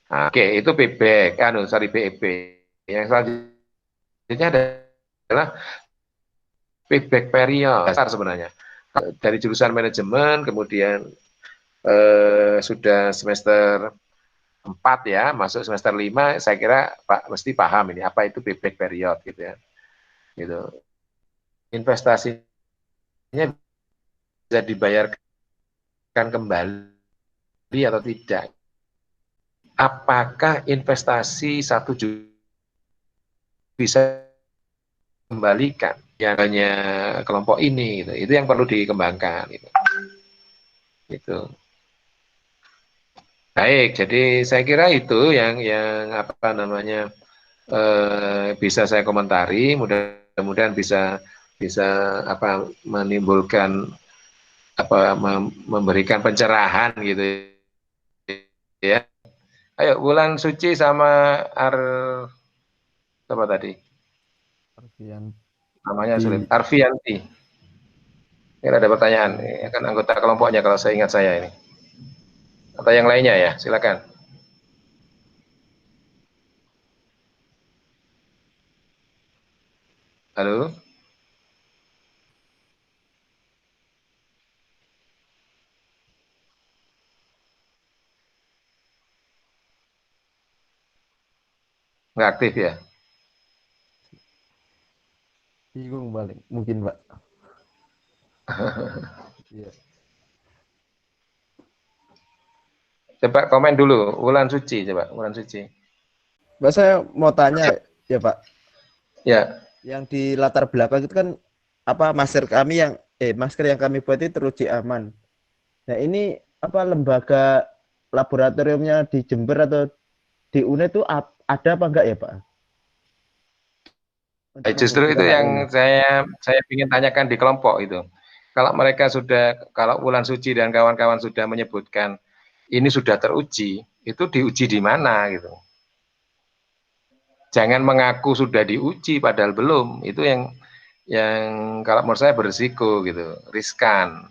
Nah, oke, itu payback, BEP. Yang selanjutnya adalah payback period dasar sebenarnya. Dari jurusan manajemen, kemudian sudah semester 4 ya, masuk semester 5, saya kira Pak mesti paham ini apa itu payback period gitu ya. Gitu. Investasinya bisa dibayarkan kembali atau tidak. Apakah investasi 1 juta bisa kembalikan yang hanya kelompok ini gitu. Itu yang perlu dikembangkan gitu. Gitu. Baik, jadi saya kira itu yang apa namanya bisa saya komentari, mudah-mudahan bisa bisa apa menimbulkan apa memberikan pencerahan gitu ya. Ayo Bulan Suci sama apa tadi? Namanya sulit. Arfianti. Ini ada pertanyaan, ini kan anggota kelompoknya kalau saya ingat saya ini. Atau yang lainnya ya, silakan. Halo? Nggak aktif ya? Bingung balik, mungkin Pak. Iya. Coba komen dulu, Wulan Suci, coba Wulan Suci. Mbak, saya mau tanya ya Pak, Ya, yang di latar belakang itu kan apa masker yang kami buat itu teruji aman. Nah ini apa lembaga laboratoriumnya di Jember atau di UNED itu ada apa enggak ya Pak? Untuk justru itu membuktikan hal ini. yang saya ingin tanyakan di kelompok itu. Kalau mereka sudah, kalau Wulan Suci dan kawan-kawan sudah menyebutkan ini sudah teruji, itu diuji di mana gitu. Jangan mengaku sudah diuji padahal belum. Itu yang kalau menurut saya berisiko gitu, riskan.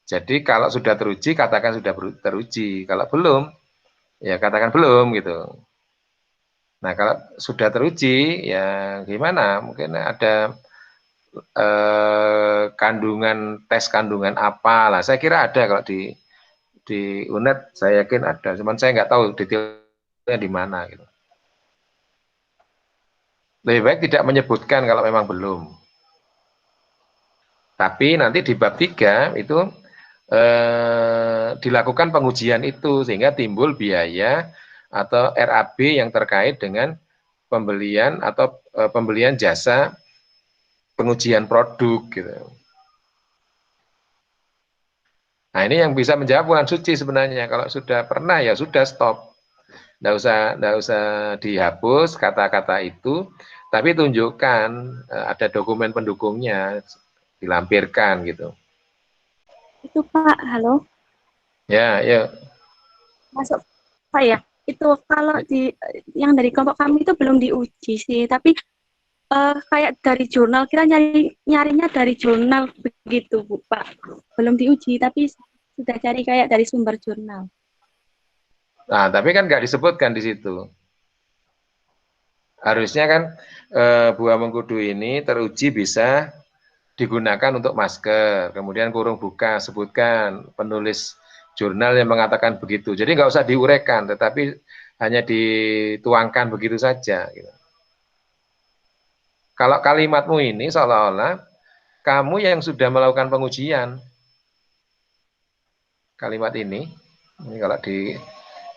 Jadi kalau sudah teruji katakan sudah teruji, kalau belum ya katakan belum gitu. Nah kalau sudah teruji ya gimana? Mungkin ada tes kandungan apa lah. Saya kira ada kalau di UNED saya yakin ada. Cuman saya nggak tahu detailnya di mana gitu. Lebih baik tidak menyebutkan kalau memang belum. Tapi nanti di bab 3 itu dilakukan pengujian itu, sehingga timbul biaya atau RAB yang terkait dengan pembelian atau pembelian jasa pengujian produk gitu. Nah, ini yang bisa menjawab bulan suci sebenarnya. Kalau sudah pernah ya sudah stop. Nggak usah dihapus kata-kata itu, tapi tunjukkan ada dokumen pendukungnya, dilampirkan gitu. Itu Pak, halo. Ya, ya. Masuk Pak ya. Itu kalau di yang dari kelompok kami itu belum diuji sih, tapi kayak dari jurnal, kita nyarinya dari jurnal begitu Bu Pak. Belum diuji, tapi sudah cari kayak dari sumber jurnal. Nah, tapi kan nggak disebutkan di situ. Harusnya kan buah mengkudu ini teruji bisa digunakan untuk masker, kemudian kurung buka, sebutkan penulis jurnal yang mengatakan begitu. Jadi nggak usah diuraikan, tetapi hanya dituangkan begitu saja. Gitu. Kalau kalimatmu ini seolah-olah kamu yang sudah melakukan pengujian, kalimat ini kalau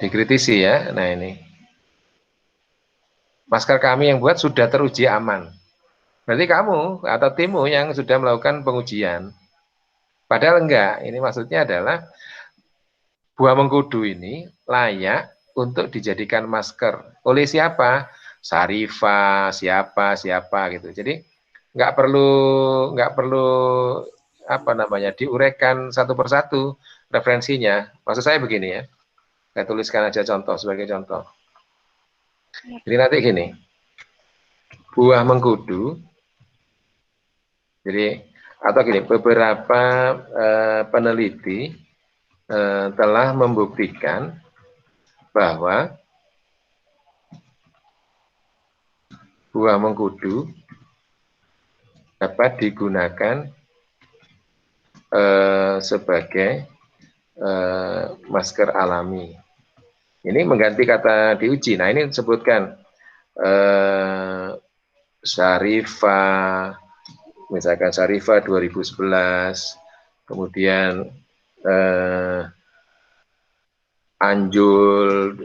dikritisi ya, nah ini, masker kami yang buat sudah teruji aman. Berarti kamu atau timmu yang sudah melakukan pengujian. Padahal enggak, ini maksudnya adalah buah mengkudu ini layak untuk dijadikan masker. Oleh siapa? Syarifah, siapa gitu. Jadi nggak perlu apa namanya diuraikan satu persatu referensinya. Maksud saya begini ya. Saya tuliskan aja contoh sebagai contoh. Jadi nanti gini. Buah mengkudu. Jadi atau gini, beberapa peneliti telah membuktikan bahwa buah mengkudu dapat digunakan sebagai masker alami. Ini mengganti kata diuji. Nah, ini disebutkan Syarifah, misalkan Syarifah 2011, kemudian Panjul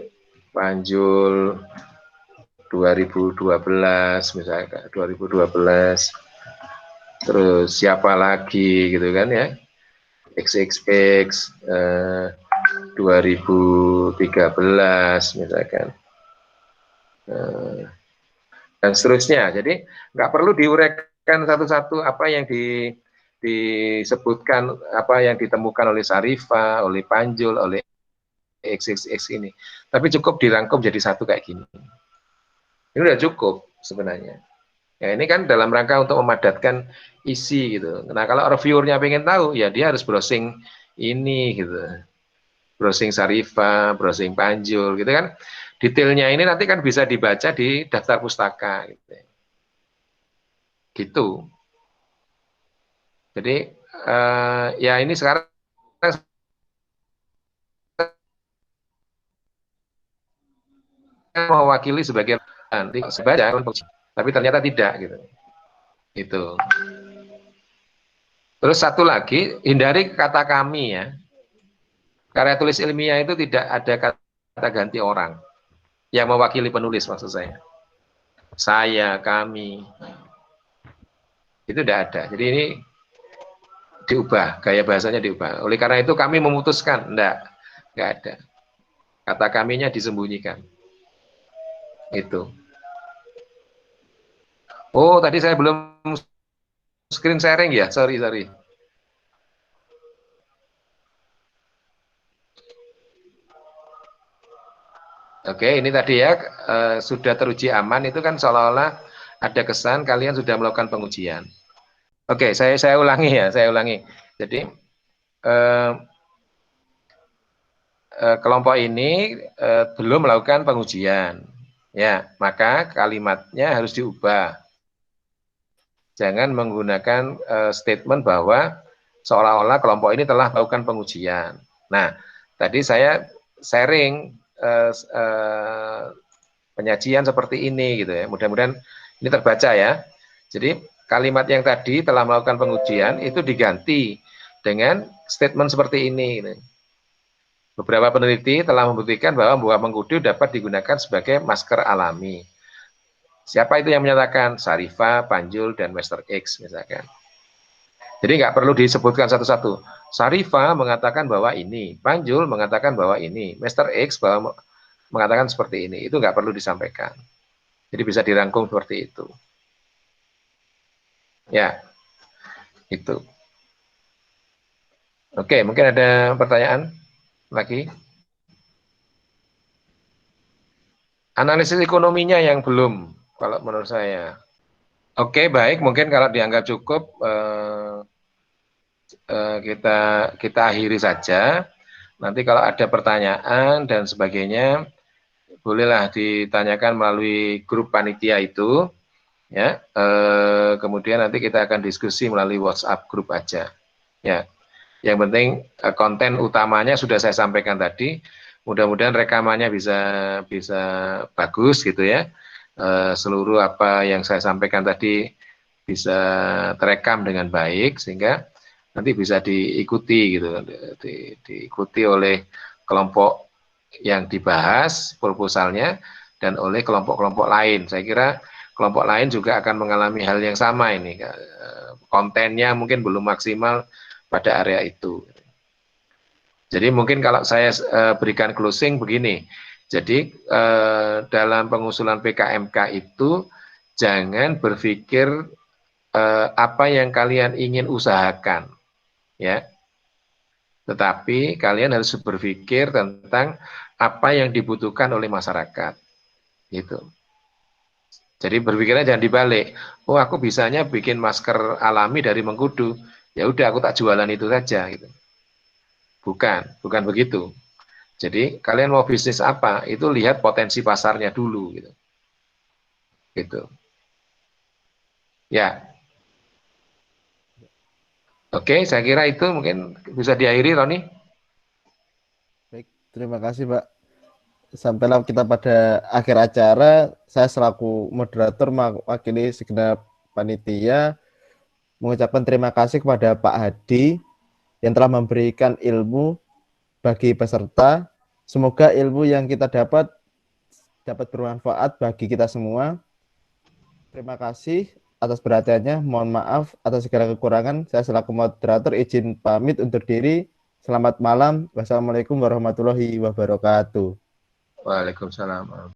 2012, misalkan 2012, terus siapa lagi gitu kan ya, XXX 2013 misalkan, dan seterusnya. Jadi nggak perlu diuraikan satu-satu apa yang disebutkan, apa yang ditemukan oleh Syarifah, oleh Panjul, oleh XXX ini, tapi cukup dirangkum jadi satu kayak gini. Ini udah cukup sebenarnya. Ya, ini kan dalam rangka untuk memadatkan isi gitu. Nah, kalau reviewernya pengen tahu, ya dia harus browsing ini gitu. Browsing Syarifah, browsing Panjul gitu kan. Detailnya ini nanti kan bisa dibaca di daftar pustaka gitu. Gitu. Jadi ya ini sekarang mewakili sebagai nanti sebaca, tapi ternyata tidak gitu. Itu. Terus satu lagi, hindari kata kami ya. Karya tulis ilmiah itu tidak ada kata ganti orang yang mewakili penulis, maksud saya. Saya, kami, itu tidak ada. Jadi ini diubah, gaya bahasanya diubah. Oleh karena itu kami memutuskan, enggak ada. Kata kaminya disembunyikan. Itu. Oh, tadi saya belum screen sharing ya, sorry. Oke, ini tadi ya, sudah teruji aman, itu kan seolah-olah ada kesan kalian sudah melakukan pengujian. Oke, saya ulangi ya, Jadi, kelompok ini belum melakukan pengujian. Ya, maka kalimatnya harus diubah. Jangan menggunakan statement bahwa seolah-olah kelompok ini telah melakukan pengujian. Nah, tadi saya sharing penyajian seperti ini gitu ya. Mudah-mudahan ini terbaca ya. Jadi kalimat yang tadi telah melakukan pengujian itu diganti dengan statement seperti ini. Beberapa peneliti telah membuktikan bahwa buah mengkudu dapat digunakan sebagai masker alami. Siapa itu yang menyatakan? Sarifa, Panjul, dan Mr. X misalkan. Jadi nggak perlu disebutkan satu-satu. Sarifa mengatakan bahwa ini, Panjul mengatakan bahwa ini, Mr. X bahwa mengatakan seperti ini. Itu nggak perlu disampaikan. Jadi bisa dirangkum seperti itu. Ya, itu. Oke, mungkin ada pertanyaan lagi. Analisis ekonominya yang belum, kalau menurut saya. Oke, baik. Mungkin kalau dianggap cukup, kita akhiri saja. Nanti kalau ada pertanyaan dan sebagainya, bolehlah ditanyakan melalui grup panitia itu. Ya, kemudian nanti kita akan diskusi melalui WhatsApp grup aja. Ya, yang penting konten utamanya sudah saya sampaikan tadi. Mudah-mudahan rekamannya bisa bagus gitu ya. Seluruh apa yang saya sampaikan tadi bisa terekam dengan baik sehingga nanti bisa diikuti gitu, diikuti oleh kelompok yang dibahas proposalnya dan oleh kelompok-kelompok lain. Saya kira kelompok lain juga akan mengalami hal yang sama ini. Kontennya mungkin belum maksimal pada area itu. Jadi mungkin kalau saya berikan closing begini. Jadi dalam pengusulan PKMK itu jangan berpikir apa yang kalian ingin usahakan, ya. Tetapi kalian harus berpikir tentang apa yang dibutuhkan oleh masyarakat, gitu. Jadi berpikirnya jangan dibalik. Oh, aku bisanya bikin masker alami dari mengkudu. Ya udah, aku tak jualan itu saja, gitu. Bukan begitu. Jadi kalian mau bisnis apa? Itu lihat potensi pasarnya dulu, gitu. Gitu. Ya. Oke, saya kira itu mungkin bisa diakhiri, Roni. Baik, terima kasih Pak. Sampailah kita pada akhir acara. Saya selaku moderator mewakili segenap panitia mengucapkan terima kasih kepada Pak Hadi yang telah memberikan ilmu bagi peserta. Semoga ilmu yang kita dapat bermanfaat bagi kita semua. Terima kasih atas perhatiannya. Mohon maaf atas segala kekurangan. Saya selaku moderator izin pamit undur diri. Selamat malam. Wassalamualaikum warahmatullahi wabarakatuh. Waalaikumsalam.